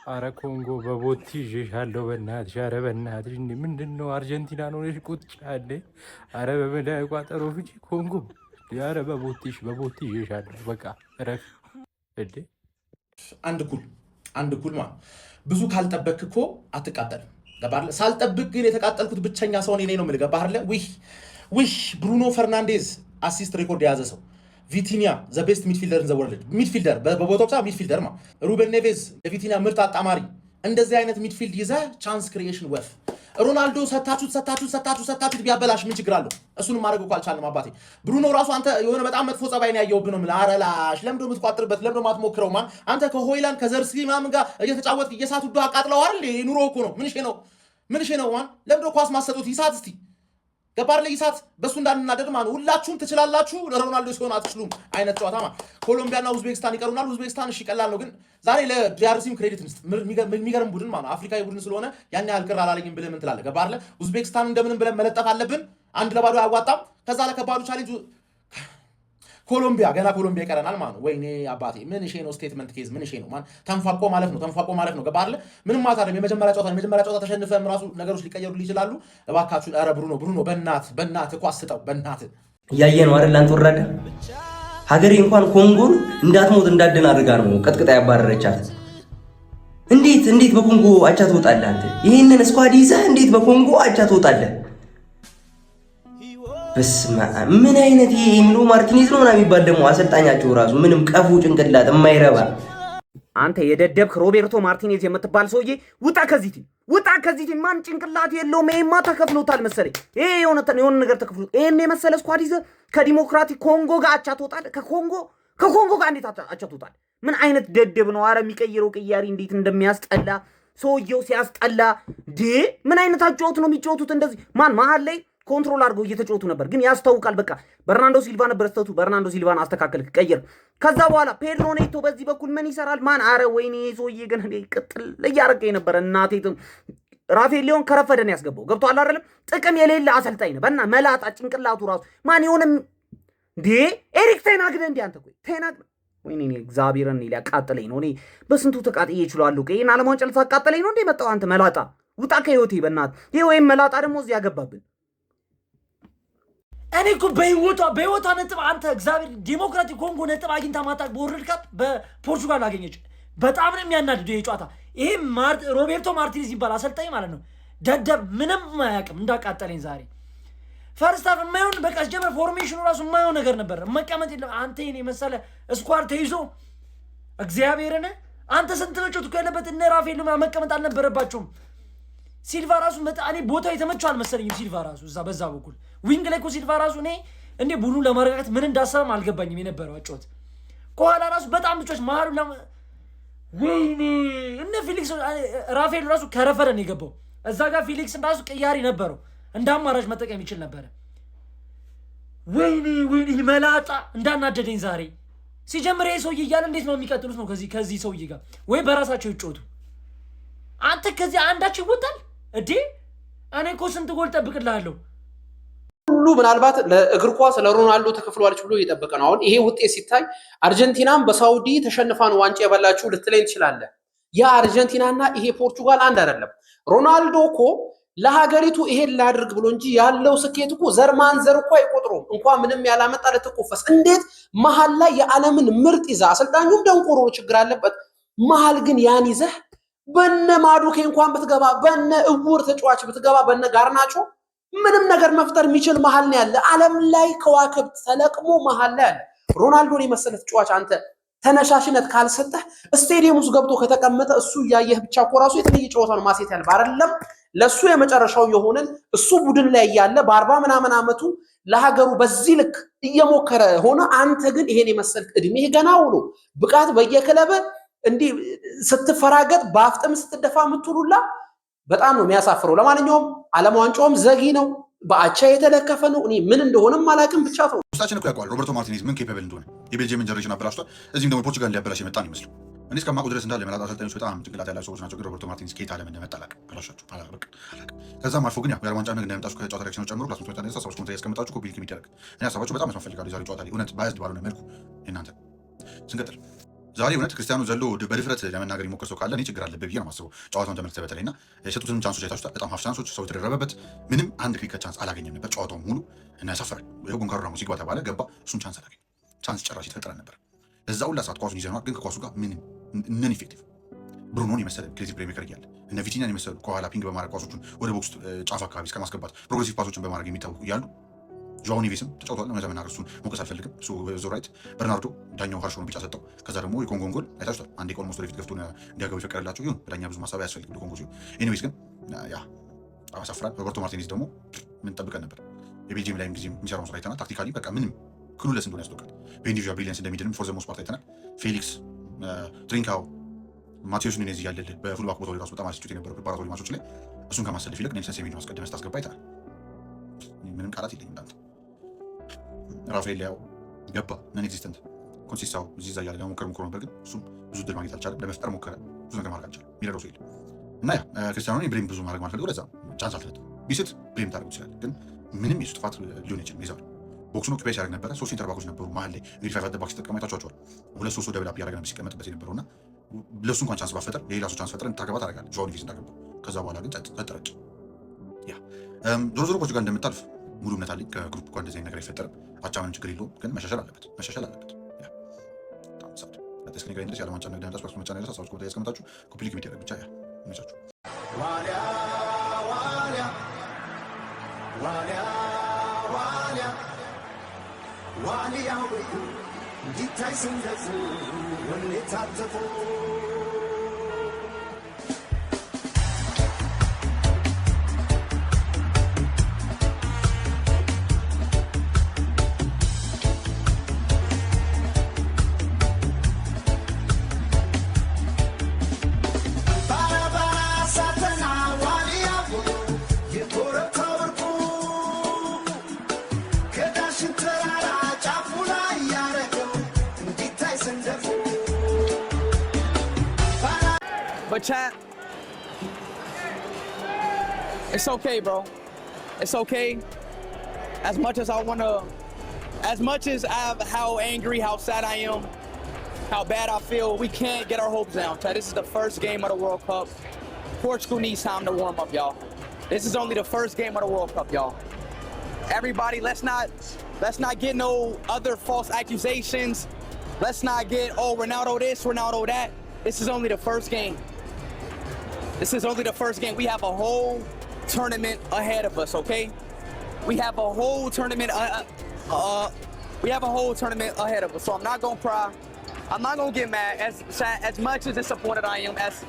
አረ ኮንጎ በቦቲ ይዤሻለሁ በእናትሽ። አረ በእናትሽ እንዴ ምንድነው? አርጀንቲና ነው ነሽ ቁጭ አለ። አረ በመዳይ ቋጠሮ ፍቺ ኮንጎ። አረ በቦቲ ይዤሻለሁ። በቃ ረፍ እንዴ። አንድ ኩል ብዙ ካልጠበክ እኮ አትቃጠልም። ገባህ? ሳልጠብቅ ግን የተቃጠልኩት ብቸኛ ሰው እኔ ነው የምልህ። ገባህ? ዊሽ ብሩኖ ፈርናንዴዝ አሲስት ሬኮርድ የያዘ ሰው፣ ቪቲኒያ ዘ ቤስት ሚድፊልደር ኢን ዘ ወርልድ ሚድፊልደር በቦታው ሚድፊልደር ሩበን ኔቬዝ የቪቲኒያ ምርጥ አጣማሪ። እንደዚህ አይነት ሚድፊልድ ይዘህ ቻንስ ክሪኤሽን ወፍ ሮናልዶ ሰታችሁት ቢያበላሽ ምን ችግር አለው? እሱንም ማድረግ እኮ አልቻልንም አባቴ። ብሩኖ ራሱ አንተ የሆነ በጣም መጥፎ ጸባይ ነው ያየሁብህ ነው የምልህ። አረላሽ ለምዶ የምትቋጥርበት ለምዶ ማትሞክረው አንተ ከሆይላንድ ከዘርስኪ ምናምን ጋር እየተጫወትክ እየሳቱ ዶ አቃጥለው አይደል? ኑሮ እኮ ነው። ምንሽ ነው ለምዶ ኳስ ማሰጡት ይሳት እስቲ ገባር ላይ ይሳት በሱ እንዳንናደድ ሁላችሁም ትችላላችሁ፣ ለሮናልዶ ሲሆን አትችሉም አይነት ጨዋታ ኮሎምቢያና ኡዝቤክስታን ይቀሩናል። ኡዝቤክስታን እሺ ቀላል ነው፣ ግን ዛሬ ለዲአርሲም ክሬዲት እንስጥ። የሚገርም ቡድን አፍሪካዊ ቡድን ስለሆነ ያን ያህል ቅር አላለኝም ብለህ ምን ትላለህ? ገባር ላይ ኡዝቤክስታን እንደምንም ብለን መለጠፍ አለብን። 1-0 አያዋጣም። ከዛ ለከባዱ ቻሌንጅ ኮሎምቢያ ይቀረናል ወይኔ አባቴ ምን ነው ስቴትመንት ኬዝ ምን ነው ተንፋቆ ማለት ነው። ገባህ? ምንም ማለት አይደለም። የመጀመሪያ ጨዋታ ተሸንፈም ራሱ ነገሮች ሊቀየሩ ይችላሉ። እባካችሁ ኧረ ብሩኖ በእናትህ ኳስ ስጠው በእናትህ። እያየ ነው አይደል? አንተ ወራዳ ሀገሬ እንኳን ኮንጎን እንዳትሞት እንዳደን አድርጋ ነው ቀጥቅጣ ያባረረቻት። እንዴት በኮንጎ አቻ ትወጣለህ አንተ? ይሄንን ስኳድ ይዘህ እንዴት በኮንጎ አቻ ትወጣለህ? በስመ አብ ምን አይነት ይሄ ኤሚሎ ማርቲኔዝ ነው ምናምን የሚባል ደግሞ አሰልጣኛቸው ራሱ ምንም ቀፉ ጭንቅላት የማይረባ። አንተ የደደብክ ሮቤርቶ ማርቲኔዝ የምትባል ሰውዬ ውጣ ከዚህ ማን ጭንቅላት የለውም። ይሄማ ተከፍሎታል መሰለኝ። ይሄ የሆነ ነገር ተከፍሎት ይሄን የመሰለ ስኳድ ይዘህ ከዲሞክራቲክ ኮንጎ ጋር አቻ ትወጣለህ? ከኮንጎ ጋር እንዴት አቻ ትወጣለህ? ምን አይነት ደደብ ነው? አረ የሚቀይረው ቅያሪ እንዴት እንደሚያስጠላ ሰውየው ሲያስጠላ። ምን አይነት አጫወት ነው የሚጫወቱት? እንደዚህ መሀል ላይ ኮንትሮል አድርገው እየተጫወቱ ነበር፣ ግን ያስታውቃል። በቃ በርናንዶ ሲልቫ ነበር ስተቱ። በርናንዶ ሲልቫን አስተካከልክ፣ ቀየር። ከዛ በኋላ ፔድሮ ኔቶ በዚህ በኩል ምን ይሰራል? አረ ወይኔ ሰውዬ ግን ቅጥል እያረገ የነበረ እናቴ። ራፌል ሊዮን ከረፈደን ያስገባው ገብቶሃል አይደለም? ጥቅም የሌለ አሰልጣኝ ነው። በና መላጣ ጭንቅላቱ ራሱ የሆነ ኤሪክ ቴናግ እንዴ አንተ? ቆይ ቴናግ ወይኔ እግዚአብሔርን ሊያቃጥለኝ ነው። እኔ በስንቱ ተቃጥዬ ይችላልው። ይሄን አለማን ጨልሳ አቃጥለኝ ነው እንዴ መጣው? አንተ መላጣ ውጣ ከህይወቴ በእናትህ። ይሄ ወይም መላጣ ደግሞ እዚህ ያገባብን። እኔ እኮ በህይወቷ ነጥብ አንተ እግዚአብሔር ዲሞክራቲክ ኮንጎ ነጥብ አግኝታ ማጣቅ በወርልድ ካፕ በፖርቹጋል አገኘች። በጣም ነው የሚያናድደው ይሄ ጨዋታ። ይሄ ሮቤርቶ ማርቲኔዝ ይባል አሰልጣኝ ማለት ነው። ደደብ ምንም አያውቅም። እንዳቃጠለኝ ዛሬ ፈርስት ሃፍ የማይሆን በቃ ጀመር ፎርሜሽኑ ራሱ የማይሆን ነገር ነበር። መቀመጥ የለም አንተ ይሄን የመሰለ ስኳድ ተይዞ እግዚአብሔርን አንተ ስንት መጮት እኮ ያለበት እነ ራፌል መቀመጥ አልነበረባቸውም። ሲልቫ ራሱ እኔ ቦታው የተመቸው አልመሰለኝም። ሲልቫ ራሱ እዛ በዛ በኩል ዊንግ ላይ እኮ ሲልቫ ራሱ እኔ ቡድኑ ለማረጋጋት ምን እንዳሰበም አልገባኝም። የነበረው አጫወት ከኋላ ራሱ በጣም ልጆች መሀሉ ወይኔ እነ ፊሊክስ ራፌል ራሱ ከረፈረ ነው የገባው። እዛ ጋር ፊሊክስ ራሱ ቅያሪ ነበረው፣ እንደ አማራጭ መጠቀም ይችል ነበረ። ወይኔ መላጣ እንዳናደደኝ ዛሬ ሲጀምር ይሄ ሰውዬ እያለ እንዴት ነው የሚቀጥሉት ነው ከዚህ ሰውዬ ጋር ወይ በራሳቸው ይጮቱ። አንተ ከዚህ አንዳቸው ይወጣል እዴ? እኔ እኮ ስንት ጎል ጠብቅልሃለሁ። ሁሉ ምናልባት ለእግር ኳስ ለሮናልዶ ተከፍሏል ብሎ እየጠበቀ ነው። አሁን ይሄ ውጤት ሲታይ አርጀንቲናም በሳውዲ ተሸንፋን ዋንጫ የበላችሁ ልትለኝ ትችላለህ። ያ አርጀንቲናና ይሄ ፖርቹጋል አንድ አይደለም። ሮናልዶ እኮ ለሀገሪቱ ይሄን ላድርግ ብሎ እንጂ ያለው ስኬት እኮ ዘር ማንዘር እኮ አይቆጥሩም። እንኳን ምንም ያላመጣ ለተቆፈስ እንዴት መሀል ላይ የዓለምን ምርጥ ይዛ አሰልጣኙም ደንቆሮ ችግር አለበት። መሀል ግን ያን ይዘህ በነ ማዱኬ እንኳን ብትገባ በነ እውር ተጫዋች ብትገባ በነ ጋርናቾ ምንም ነገር መፍጠር የሚችል መሀል ነው ያለ። ዓለም ላይ ከዋክብት ተለቅሞ መሀል ላይ ያለ ሮናልዶን የመሰለ ተጫዋች አንተ ተነሳሽነት ካልሰጠህ ስቴዲየም ውስጥ ገብቶ ከተቀመጠ እሱ እያየህ ብቻ እኮ ራሱ የተለየ ጨዋታ ነው ማሴት ያለ አይደለም። ለሱ የመጨረሻው የሆነን እሱ ቡድን ላይ ያለ በ40 ምናምን ዓመቱ ለሀገሩ በዚህ ልክ እየሞከረ ሆነ። አንተ ግን ይሄን የመሰልክ እድሜ ገና ውሎ ብቃት በየክለበ እንዲህ ስትፈራገጥ በአፍጥም ስትደፋ ምትሉላ በጣም ነው የሚያሳፍረው። ለማንኛውም ዓለም ዋንጫውም ዘጊ ነው፣ በአቻ የተለከፈ ነው። እኔ ምን እንደሆነም አላውቅም። ብቻ ተው ውስጣችን እኮ ያውቀዋል ሮበርቶ ማርቲኔዝ ምን ኬፓብል እንደሆነ። የቤልጂየምን ጀነሬሽን አበላሽቷል። እዚህም ደግሞ ፖርቹጋል ሊያበላሽ የመጣ ነው ይመስለው። እኔ እስከማውቀው ድረስ እንዳለ መላጣ አሰልጣኞች በጣም ጭንቅላት ያላቸው ሰዎች ናቸው። ግን ሮበርቶ ማርቲኔዝ ከየት ዓለም እንደመጣ አላውቅም። አላሻችሁ አላውቅም። ከዛም አልፎ ግን ያው የዓለም ዋንጫ ምን እንደመጣችሁ ከጨዋታ ሪአክሽኖች ጨምሮ ፕላስ ምትወጣ ነሳ ሰዎች ኮንትራት ያስቀምጣችሁ ኮፒ ሊክ የሚደረግ እኔ ሀሳባችሁ በጣም መስማት ፈልጋለሁ። የዛሬው ጨዋታ ላይ እውነት ባያዝድ ባልሆነ መልኩ እናንተ ስንቀጥል ዛሬ እውነት ክርስቲያኑ ዘሎ በድፍረት ለመናገር የሞከር ሰው ካለ እኔ ችግር አለብህ ብዬ ነው የማስበው። ጨዋታውን ተመልክተህ በተለይ እና የሰጡትንም ቻንሶች አይታችሁታል። በጣም ሀፍ ቻንሶች፣ ሰው የተደረበበት ምንም አንድ ክሊክ ቻንስ አላገኘም ነበር ጨዋታው ሙሉ እና ያሳፍራል። ይኸው ጎንካሮ ራሞስ ይግባ ተባለ ገባ፣ እሱም ቻንስ አላገኘም። ቻንስ ጨራሽ የተፈጠረ ነበር። እዛ ሁላ ሰዓት ኳሱን ይዘነዋል፣ ግን ከኳሱ ጋር ምንም ነን ኢፌክቲቭ። ብሩኖን የመሰለ ክሬቲቭ ፕሌይሜከር እያለ እነ ቪቲኒያን የመሰሉ ከኋላ ፒንግ በማድረግ ኳሶቹን ወደ ቦክስ ጫፍ አካባቢ እስከ ማስገባት ፕሮግሬሲቭ ፓሶችን በማድረግ የሚታወቁ እያሉ ጆዋው ኔቬስም ተጫውቷል። እውነት ለመናገር እሱን ሞቀስ አልፈልግም። እሱ ዞራይት በርናርዶ ዳኛው ሀርሽ ሆኖ ቢጫ ሰጠው። ከዛ ደግሞ የኮንጎን ጎል አይታችኋል። አንዴ ኦልሞስት ወደፊት ገፍቶ እንዲያገቡ የፈቀደላቸው ይሁን በዳኛ ብዙ ማሳብ አያስፈልግም ለኮንጎ ሲሆን፣ ኤኒዌይስ ግን ያ በጣም ያሳፍራል። ሮበርቶ ማርቲኔዝ ደግሞ ምን ጠብቀን ነበር? የቤልጂየም ላይም ጊዜ የሚሰራውን ስራ አይተናል። ታክቲካሊ በቃ ምንም ክሉለስ እንደሆነ ያስታውቃል። በኢንዲቪጁዋል ብሪሊየንስ እንደሚድንም ፎር ዘ ሞስት ፓርት አይተናል። ፌሊክስ ትሪንካው ማቴዎስ ኑኔዝ እያለል በፉልባክ ቦታው ራሱ በጣም አስችት የነበረው ፕሪፓራቶሪ ማቾች ላይ እሱን ከማሰለፍ ይልቅ ኔልሰን ሴሜዶን አስቀድመህ ስታስገባ አይተናል። ምንም ቃላት የለኝም እንዳንተ። ራፋኤል ሊያው ገባ ነን ኤግዚስተንት ኮንሲስታው እዚህ እያለ ለመሞከር ሞክሮ ነበር፣ ግን እሱም ብዙ ድል ማግኘት አልቻለም። ለመፍጠር ሞከረ፣ ብዙ ነገር ማድረግ አልቻለም። የሚረዳው ሰው የለም እና ያ ክርስቲያኖ ብሌም ብዙ ማድረግ ማልፈልገው ለዛ ቻንስ አልተሰጠም። ቢስት ብሌም ታደርጉ ይችላል፣ ግን ምንም የሱ ጥፋት ሊሆን አይችልም። ይዛል ቦክሱን ኦኪፓይ ሲያደርግ ነበረ። 3 ኢንተርባኮች ነበሩ መሀል ላይ እንግዲህ ፋይቭ አት ዘ ባክ ሲጠቀሙ አይታችኋቸዋል። 2-3 ደብል አፕ እያደረገ ነበር ሲቀመጥበት የነበረው እና ለእሱ እንኳን ቻንስ ባፈጠር ሌላ ሰው ቻንስ ፈጠር እንድታገባ ታደርጋለህ። ጆዋው ኔቬስ እንዳገባው ከዛ በኋላ ግን ጸጥ ያ ዞሮ ዞሮ ፖርቹጋል እንደምታልፍ ሙሉ እምነት አለኝ። ከግሩፕ እንኳን እንደዚህ ነገር አይፈጠርም። አቻ ምንም ችግር የለውም፣ ግን መሻሻል አለበት። ያ በጣም ሳድ ለተስከ ነገር እንደዚህ ያለ ዋንጫ ነገር እንዳስ ፓስፖርት መጫን ያለሳ ሰዎች ኮታ ያስቀምጣችሁ ኮምፕሊት ሚዲያ ብቻ ያ ይመቻችሁ። ዋሊያ ዋሊያ ዋሊያ ዋሊያ ዋሊያ ዲታይ ሰንደፉ ወኔ ታጠፉ But chat, it's okay, bro. It's okay. As much as how angry, how sad I am, how bad I feel, we can't get our hopes down. Chat, this is the first game of the World Cup. Portugal needs time to warm up, y'all. This is only the first game of the World Cup, y'all. Everybody, let's not get no other false accusations. Let's not get, oh, Ronaldo this, Ronaldo that. This is only the first game. This is only the first game. We have a whole tournament ahead of us, okay? We have a whole tournament ahead of us. So I'm not gonna cry. I'm not gonna get mad. As much as disappointed I am, as